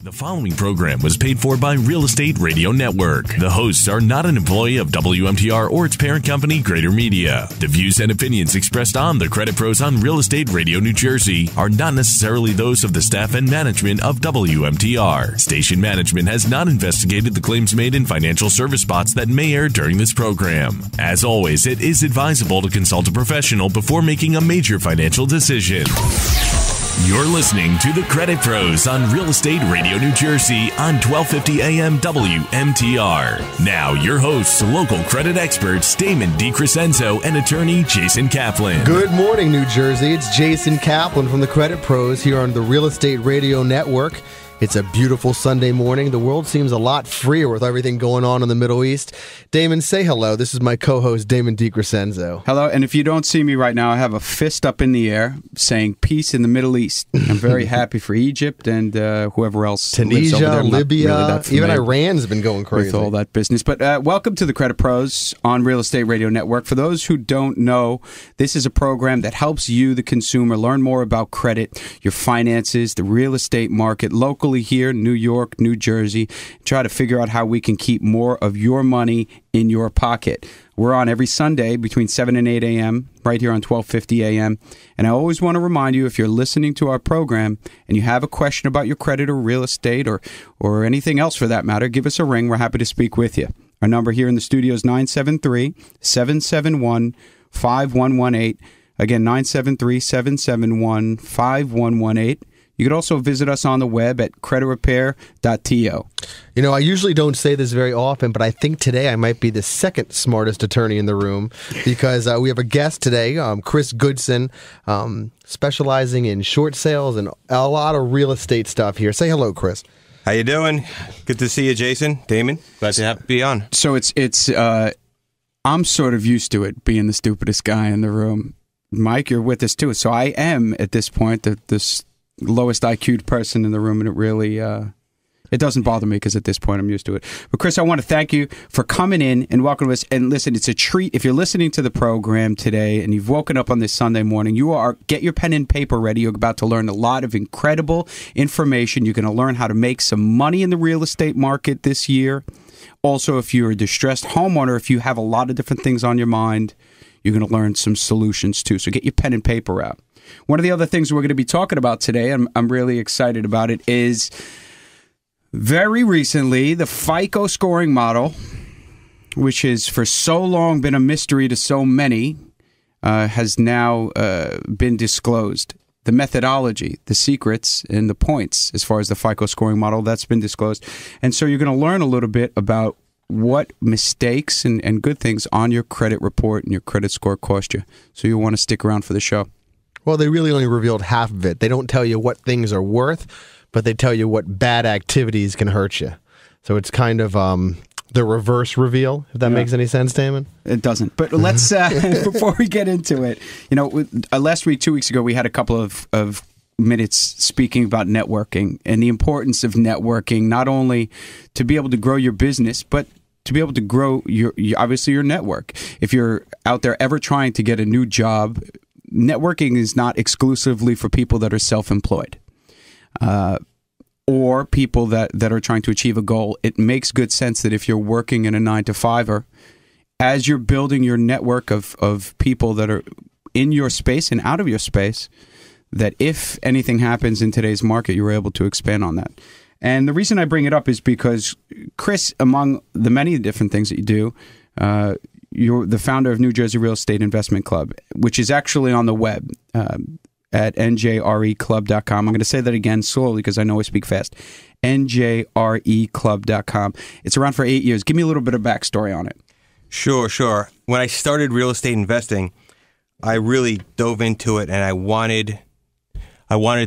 The following program was paid for by Real Estate Radio Network. The hosts are not an employee of WMTR or its parent company, Greater Media. The views and opinions expressed on the Credit Pros on Real Estate Radio New Jersey are not necessarily those of the staff and management of WMTR. Station management has not investigated the claims made in financial service spots that may air during this program. As always, it is advisable to consult a professional before making a major financial decision. You're listening to The Credit Pros on Real Estate Radio New Jersey on 1250 AM WMTR. Now, your hosts, local credit experts Damon DiCrescenzo and attorney Jason Kaplan. Good morning, New Jersey. It's Jason Kaplan from The Credit Pros here on the Real Estate Radio Network. It's a beautiful Sunday morning. The world seems a lot freer with everything going on in the Middle East. Damon, say hello. This is my co-host, Damon DiCrescenzo. Hello, and if you don't see me right now, I have a fist up in the air saying peace in the Middle East. I'm very happy for Egypt and whoever else lives over there. Libya, really even Iran's been going crazy. With all that business. But welcome to the Credit Pros on Real Estate Radio Network. For those who don't know, this is a program that helps you, the consumer, learn more about credit, your finances, the real estate market, locally here, New York, New Jersey, try to figure out how we can keep more of your money in your pocket. We're on every Sunday between 7 and 8 a.m. right here on 1250 a.m. And I always want to remind you, if you're listening to our program and you have a question about your credit or real estate or anything else for that matter, give us a ring. We're happy to speak with you. Our number here in the studio is 973-771-5118. Again, 973-771-5118. You can also visit us on the web at creditrepair.to. You know, I usually don't say this very often, but I think today I might be the second smartest attorney in the room because we have a guest today, Chris Goodson, specializing in short sales and a lot of real estate stuff here. Say hello, Chris. How you doing? Good to see you, Jason. Damon, glad to be on. So it's I'm sort of used to it, being the stupidest guy in the room. Mike, you're with us too. So I am, at this point, this lowest IQ'd person in the room, and it really it doesn't bother me because at this point I'm used to it. But Chris, I want to thank you for coming in and welcome us. And listen, it's a treat if you're listening to the program today and you've woken up on this Sunday morning. Get your pen and paper ready. You're about to learn a lot of incredible information. You're going to learn how to make some money in the real estate market this year. Also, if you're a distressed homeowner, if you have a lot of different things on your mind, you're going to learn some solutions too. So get your pen and paper out. One of the other things we're going to be talking about today, and I'm really excited about it, is very recently the FICO scoring model, which has for so long been a mystery to so many, has now been disclosed. The methodology, the secrets, and the points as far as the FICO scoring model, that's been disclosed. And so you're going to learn a little bit about what mistakes and good things on your credit report and your credit score cost you. So you'll want to stick around for the show. Well, they really only revealed half of it. They don't tell you what things are worth, but they tell you what bad activities can hurt you. So it's kind of the reverse reveal, if that makes any sense, Damon. It doesn't. But let's, before we get into it, you know, last week, 2 weeks ago, we had a couple of minutes speaking about networking and the importance of networking, not only to be able to grow your business, but to be able to grow obviously your network. If you're out there ever trying to get a new job, networking is not exclusively for people that are self-employed or people that are trying to achieve a goal. It makes good sense that if you're working in a 9-to-5er, as you're building your network of people that are in your space and out of your space, that if anything happens in today's market, you're able to expand on that. And the reason I bring it up is because, Chris, among the many different things that you do, you're the founder of New Jersey Real Estate Investment Club, which is actually on the web at njreclub.com. I'm going to say that again slowly because I know I speak fast. njreclub.com. It's around for 8 years. Give me a little bit of backstory on it. Sure. When I started real estate investing, I really dove into it, and I wanted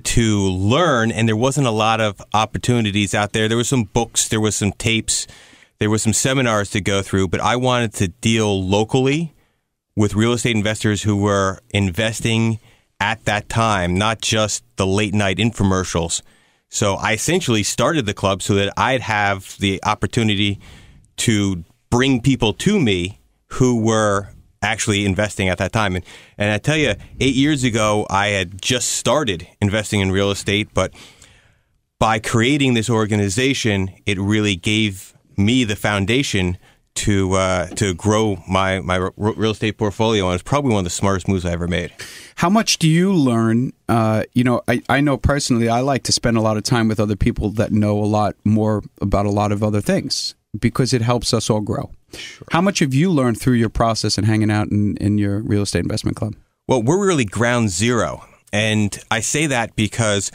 to learn, and there wasn't a lot of opportunities out there. There were some books, there was some tapes, there were some seminars to go through, but I wanted to deal locally with real estate investors who were investing at that time, not just the late night infomercials. So I essentially started the club so that I'd have the opportunity to bring people to me who were actually investing at that time. And I tell you, 8 years ago, I had just started investing in real estate, but by creating this organization, it really gave me the foundation to grow my real estate portfolio, and it's probably one of the smartest moves I ever made. How much do you learn? I know personally, I like to spend a lot of time with other people that know a lot more about a lot of other things because it helps us all grow. Sure. How much have you learned through your process and hanging out in your real estate investment club? Well, we're really ground zero, and I say that because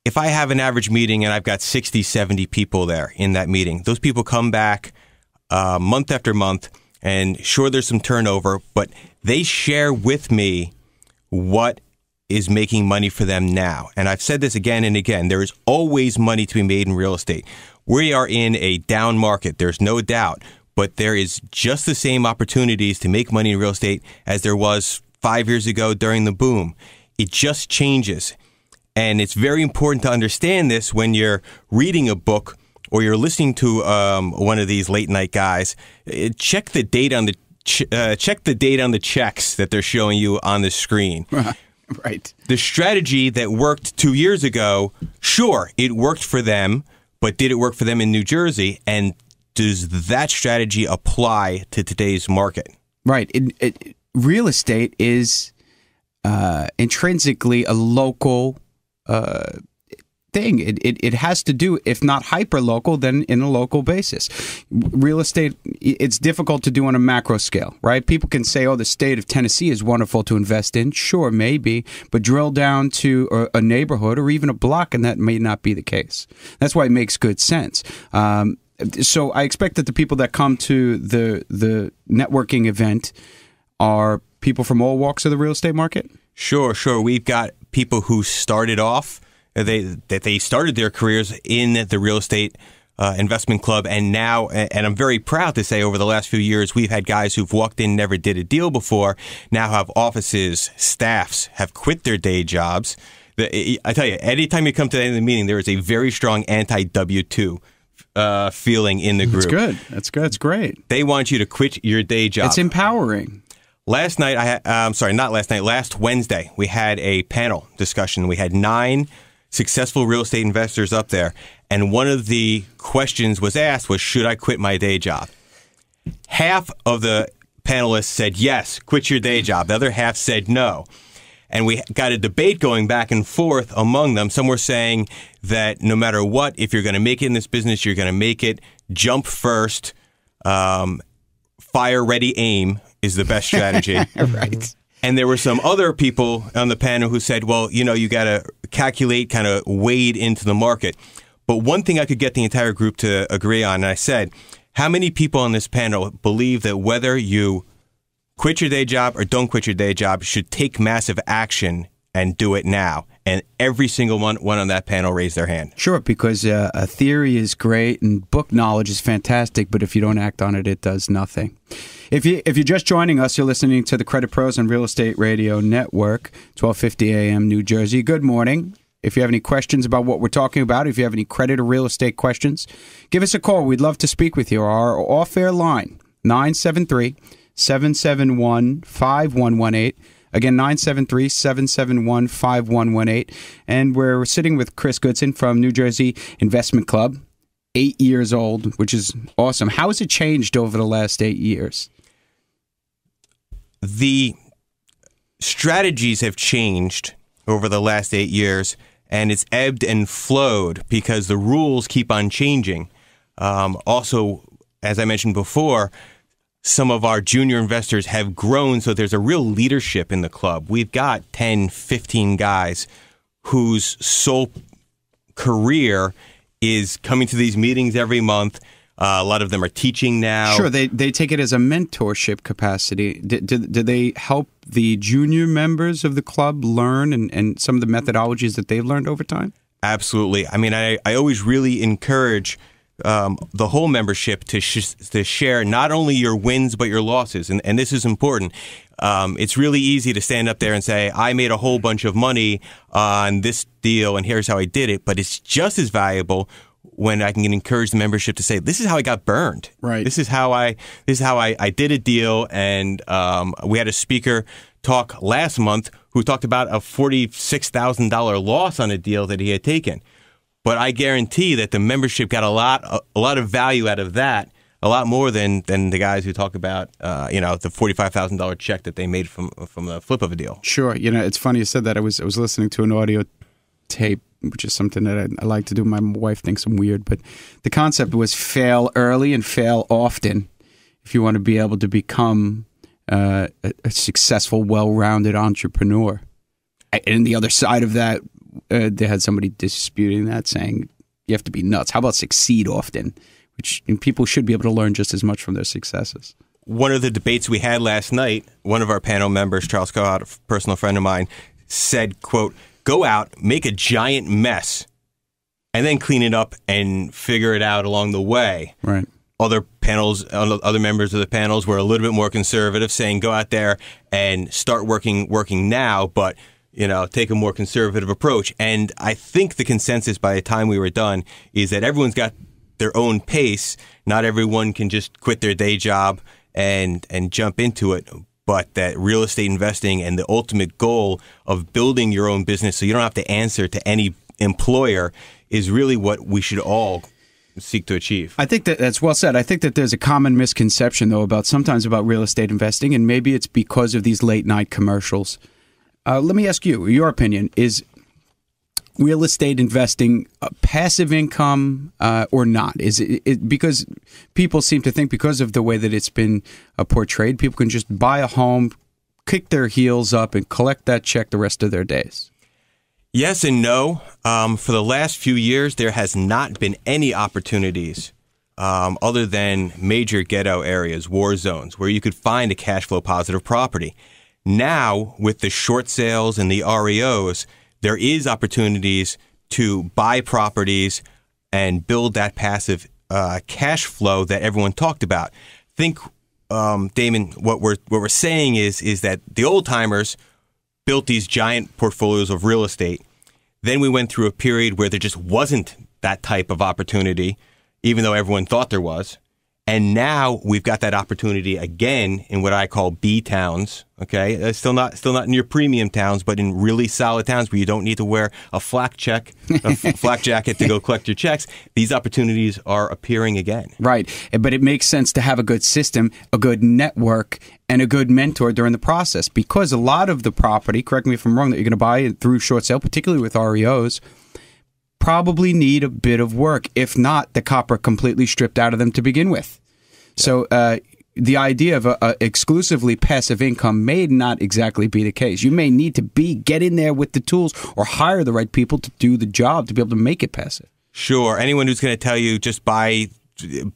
if I have an average meeting and I've got 60, 70 people there in that meeting, those people come back month after month, and sure, there's some turnover, but they share with me what is making money for them now. And I've said this again and again, there is always money to be made in real estate. We are in a down market, there's no doubt, but there is just the same opportunities to make money in real estate as there was 5 years ago during the boom. It just changes. And it's very important to understand this when you're reading a book or you're listening to one of these late night guys. Check the date on the checks that they're showing you on the screen. Right. The strategy that worked 2 years ago, sure, it worked for them, but did it work for them in New Jersey? And does that strategy apply to today's market? Right. Real estate is intrinsically a local thing. It has to do, if not hyper local, then in a local basis. Real estate, it's difficult to do on a macro scale, right? People can say, oh, the state of Tennessee is wonderful to invest in. Sure, maybe, but drill down to a neighborhood or even a block, and that may not be the case. That's why it makes good sense. So I expect that the people that come to the networking event are people from all walks of the real estate market? Sure. We've got people who started off, they started their careers in the real estate investment club, and now, and I'm very proud to say, over the last few years, we've had guys who've walked in, never did a deal before, now have offices, staffs, have quit their day jobs. I tell you, anytime you come to the end of the meeting, there is a very strong anti-W-2 feeling in the group. That's good. It's great. They want you to quit your day job. It's empowering. Last Wednesday, we had a panel discussion. We had 9 successful real estate investors up there, and one of the questions was asked was, should I quit my day job? Half of the panelists said yes, quit your day job. The other half said no. And we got a debate going back and forth among them. Some were saying that no matter what, if you're going to make it in this business, you're going to make it. Jump first. Fire, ready, aim is the best strategy. Right. And there were some other people on the panel who said, well, you got to calculate, kind of wade into the market. But one thing I could get the entire group to agree on, and I said, how many people on this panel believe that whether you quit your day job or don't quit your day job should take massive action and do it now? And every single one on that panel raised their hand. Sure, because a theory is great and book knowledge is fantastic, but if you don't act on it, it does nothing. If you're just joining us, you're listening to the Credit Pros on Real Estate Radio Network, 1250 AM, New Jersey. Good morning. If you have any questions about what we're talking about, if you have any credit or real estate questions, give us a call. We'd love to speak with you. Our off-air line, 973-771-5118. Again, 973-771-5118. And we're sitting with Chris Goodson from New Jersey Investment Club, 8 years old, which is awesome. How has it changed over the last 8 years? The strategies have changed over the last 8 years, and it's ebbed and flowed because the rules keep on changing. Also, as I mentioned before, some of our junior investors have grown, so there's a real leadership in the club. We've got 10, 15 guys whose sole career is coming to these meetings every month. A lot of them are teaching now. Sure, they take it as a mentorship capacity. Do they help the junior members of the club learn and some of the methodologies that they've learned over time? Absolutely. I mean, I always really encourage the whole membership to share not only your wins but your losses, and this is important. It's really easy to stand up there and say, I made a whole bunch of money on this deal and here's how I did it, but it's just as valuable when I can encourage the membership to say, this is how I got burned. Right. This is how I did a deal, and we had a speaker talk last month who talked about a $46,000 loss on a deal that he had taken. but I guarantee that the membership got a lot of value out of that, a lot more than the guys who talk about the $45,000 check that they made from the flip of a deal. Sure. It's funny you said that. I was listening to an audio tape, which is something that I like to do. My wife thinks I'm weird, but the concept was fail early and fail often if you want to be able to become a successful, well-rounded entrepreneur. And the other side of that, they had somebody disputing that, saying you have to be nuts. How about succeed often? Which people should be able to learn just as much from their successes. One of the debates we had last night, one of our panel members, Charles Cohout, a personal friend of mine, said, quote, "Go out, make a giant mess, and then clean it up and figure it out along the way." Right. Other members of the panels were a little bit more conservative, saying go out there and start working now, but take a more conservative approach. And I think the consensus by the time we were done is that everyone's got their own pace. Not everyone can just quit their day job and jump into it, but that real estate investing and the ultimate goal of building your own business so you don't have to answer to any employer is really what we should all seek to achieve. I think that's well said. I think that there's a common misconception, though, sometimes about real estate investing, and maybe it's because of these late night commercials. Let me ask you, your opinion, is real estate investing passive income or not? Is it because people seem to think because of the way that it's been portrayed, people can just buy a home, kick their heels up, and collect that check the rest of their days? Yes and no. For the last few years, there has not been any opportunities other than major ghetto areas, war zones, where you could find a cash flow positive property. Now, with the short sales and the REOs, there is opportunities to buy properties and build that passive cash flow that everyone talked about. Think, Damon, what we're saying is that the old timers built these giant portfolios of real estate. Then we went through a period where there just wasn't that type of opportunity, even though everyone thought there was. And now we've got that opportunity again in what I call B towns. Okay, still not in your premium towns, but in really solid towns where you don't need to wear a flak jacket to go collect your checks. These opportunities are appearing again. Right, but it makes sense to have a good system, a good network, and a good mentor during the process, because a lot of the property, correct me if I'm wrong, that you're going to buy through short sale, particularly with REOs, probably need a bit of work, if not the copper completely stripped out of them to begin with. So the idea of exclusively passive income may not exactly be the case. You may need to get in there with the tools or hire the right people to do the job to be able to make it passive. Sure. Anyone who's going to tell you just buy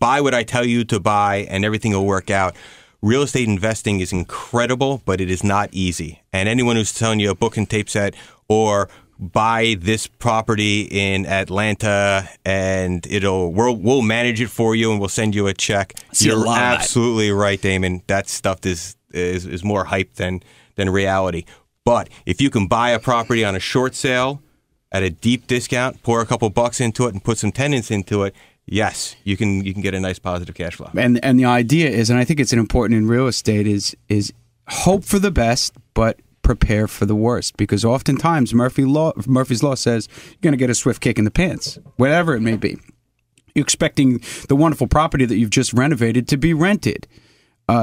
what I tell you to buy and everything will work out. Real estate investing is incredible, but it is not easy. And anyone who's telling you a book and tape set or buy this property in Atlanta and we'll manage it for you and we'll send you a check. You're absolutely right, Damon. That stuff is more hype than reality. But if you can buy a property on a short sale at a deep discount, pour a couple bucks into it and put some tenants into it, yes, you can get a nice positive cash flow. And the idea is, and I think it's an important in real estate, is hope for the best, but prepare for the worst, because oftentimes Murphy's Law says you're going to get a swift kick in the pants, whatever it may be. You're expecting the wonderful property that you've just renovated to be rented.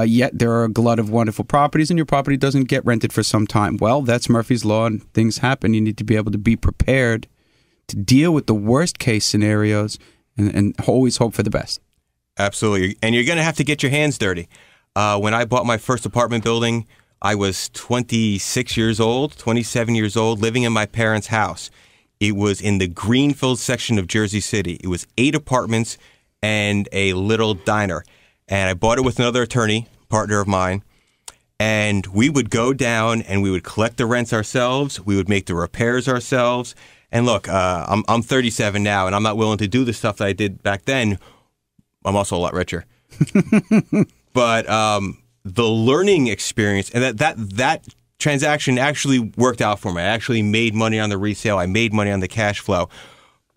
Yet there are a glut of wonderful properties and your property doesn't get rented for some time. Well, that's Murphy's Law and things happen. You need to be able to be prepared to deal with the worst case scenarios and always hope for the best. Absolutely. And you're going to have to get your hands dirty. When I bought my first apartment building, I was 27 years old, living in my parents' house. It was in the Greenfield section of Jersey City. It was 8 apartments and a little diner. And I bought it with another attorney, partner of mine. And we would go down and we would collect the rents ourselves. We would make the repairs ourselves. And look, I'm 37 now, and I'm not willing to do the stuff that I did back then. I'm also a lot richer. But the learning experience, and that transaction actually worked out for me. I actually made money on the resale. I made money on the cash flow.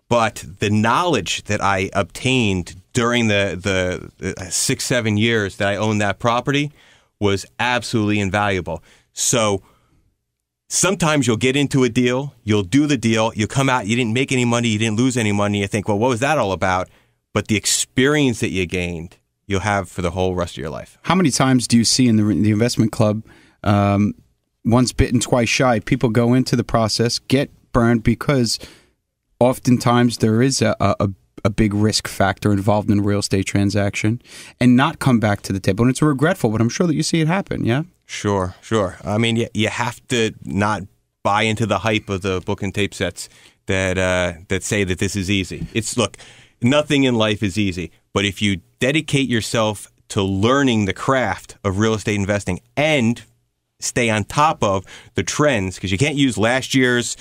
But the knowledge that I obtained during the 6-7 years that I owned that property was absolutely invaluable. So sometimes you'll get into a deal, you'll do the deal, you'll come out, you didn't make any money, you didn't lose any money. You think, well, what was that all about? But the experience that you gained, you'll have for the whole rest of your life. How many times do you see in the investment club, once bitten, twice shy, people go into the process, get burned because oftentimes there is a big risk factor involved in a real estate transaction and not come back to the table. And it's regretful, but I'm sure that you see it happen, yeah? Sure. I mean, you have to not buy into the hype of the book and tape sets that say that this is easy. Look, nothing in life is easy, but if you dedicate yourself to learning the craft of real estate investing and stay on top of the trends, because you can't use last year's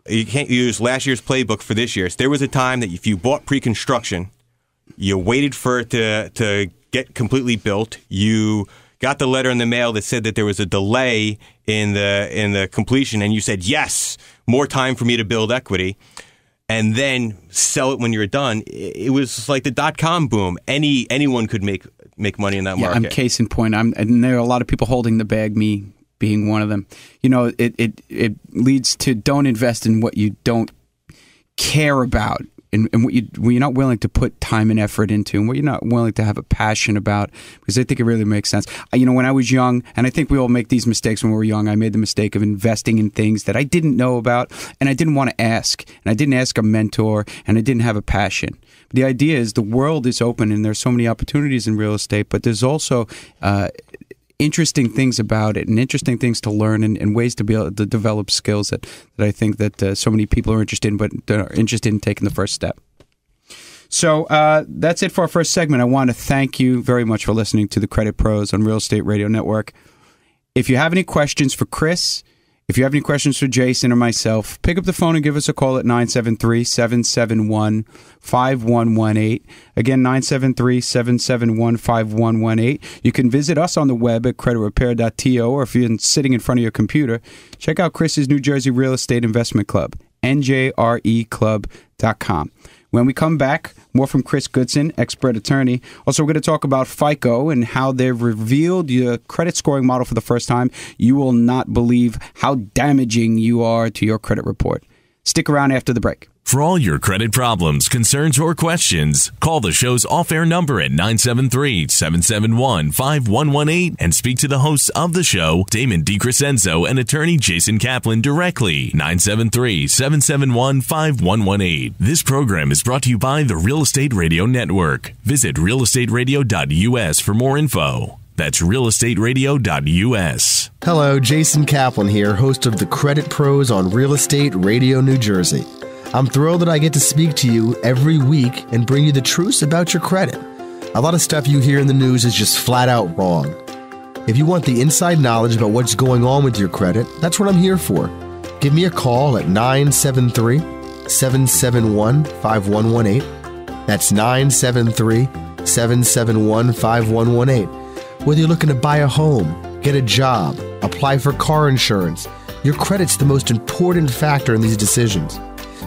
playbook for this year's. There was a time that if you bought pre-construction, you waited for it to get completely built. You got the letter in the mail that said that there was a delay in the completion, and you said, yes, more time for me to build equity, and then sell it when you're done. It was like the dot-com boom. Anyone could make money in that market. I'm case in point. And there are a lot of people holding the bag, me being one of them. You know, it leads to don't invest in what you don't care about and what you're not willing to put time and effort into and what you're not willing to have a passion about, because I think it really makes sense. You know, when I was young, and I think we all make these mistakes when we're young, I made the mistake of investing in things that I didn't know about and I didn't want to ask. And I didn't ask a mentor and I didn't have a passion. But the idea is the world is open and there's so many opportunities in real estate, but there's also interesting things about it and interesting things to learn and ways to be able to develop skills that I think that so many people are interested in, but are interested in taking the first step. So that's it for our first segment. I want to thank you very much for listening to the Credit Pros on Real Estate Radio Network. If you have any questions for Chris, if you have any questions for Jason or myself, pick up the phone and give us a call at 973-771-5118. Again, 973-771-5118. You can visit us on the web at creditrepair.to, or if you're sitting in front of your computer, check out Chris's New Jersey Real Estate Investment Club, njreclub.com. When we come back, more from Chris Goodson, expert attorney. Also, we're going to talk about FICO and how they've revealed your credit scoring model for the first time. You will not believe how damaging you are to your credit report. Stick around after the break. For all your credit problems, concerns, or questions, call the show's off-air number at 973-771-5118 and speak to the hosts of the show, Damon DiCrescenzo and attorney Jason Kaplan, directly. 973-771-5118. This program is brought to you by the Real Estate Radio Network. Visit realestateradio.us for more info. That's realestateradio.us. Hello, Jason Kaplan here, host of the Credit Pros on Real Estate Radio New Jersey. I'm thrilled that I get to speak to you every week and bring you the truth about your credit. A lot of stuff you hear in the news is just flat out wrong. If you want the inside knowledge about what's going on with your credit, that's what I'm here for. Give me a call at 973-771-5118. That's 973-771-5118. Whether you're looking to buy a home, get a job, apply for car insurance, your credit's the most important factor in these decisions.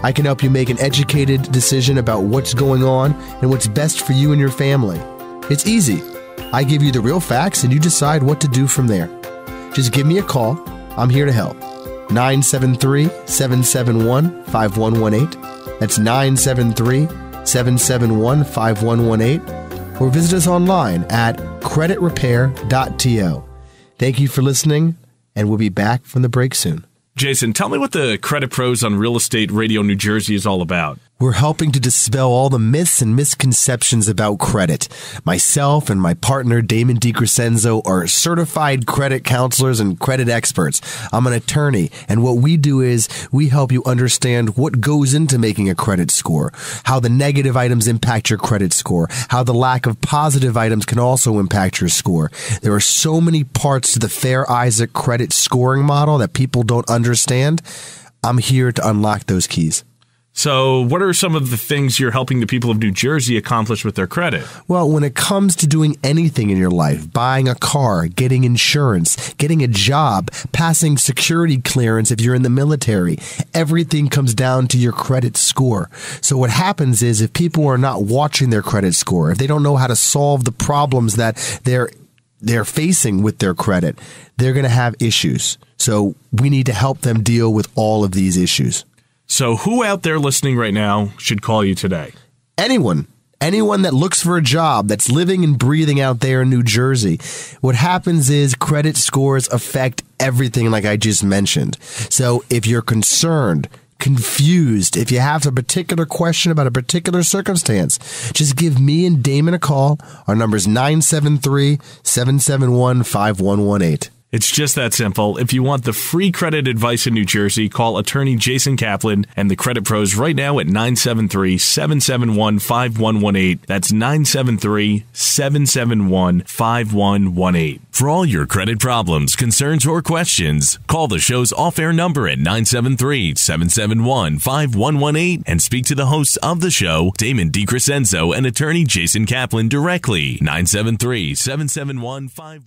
I can help you make an educated decision about what's going on and what's best for you and your family. It's easy. I give you the real facts and you decide what to do from there. Just give me a call. I'm here to help. 973-771-5118. That's 973-771-5118. Or visit us online at creditrepair.to. Thank you for listening, and we'll be back from the break soon. Jason, tell me what the Credit Pros on Real Estate Radio New Jersey is all about. We're helping to dispel all the myths and misconceptions about credit. Myself and my partner, Damon DiCrescenzo, are certified credit counselors and credit experts. I'm an attorney, and what we do is we help you understand what goes into making a credit score, how the negative items impact your credit score, how the lack of positive items can also impact your score. There are so many parts to the Fair Isaac credit scoring model that people don't understand. I'm here to unlock those keys. So what are some of the things you're helping the people of New Jersey accomplish with their credit? Well, when it comes to doing anything in your life, buying a car, getting insurance, getting a job, passing security clearance if you're in the military, everything comes down to your credit score. So what happens is if people are not watching their credit score, if they don't know how to solve the problems that they're they're facing with their credit, they're going to have issues. So we need to help them deal with all of these issues. So who out there listening right now should call you today? Anyone that looks for a job, that's living and breathing out there in New Jersey. What happens is credit scores affect everything like I just mentioned. So if you're concerned, confused, if you have a particular question about a particular circumstance, just give me and Damon a call. Our number is 973-771-5118. It's just that simple. If you want the free credit advice in New Jersey, call attorney Jason Kaplan and the Credit Pros right now at 973-771-5118. That's 973-771-5118. For all your credit problems, concerns, or questions, call the show's off-air number at 973-771-5118 and speak to the hosts of the show, Damon DiCrescenzo and attorney Jason Kaplan directly. 973-771-5118.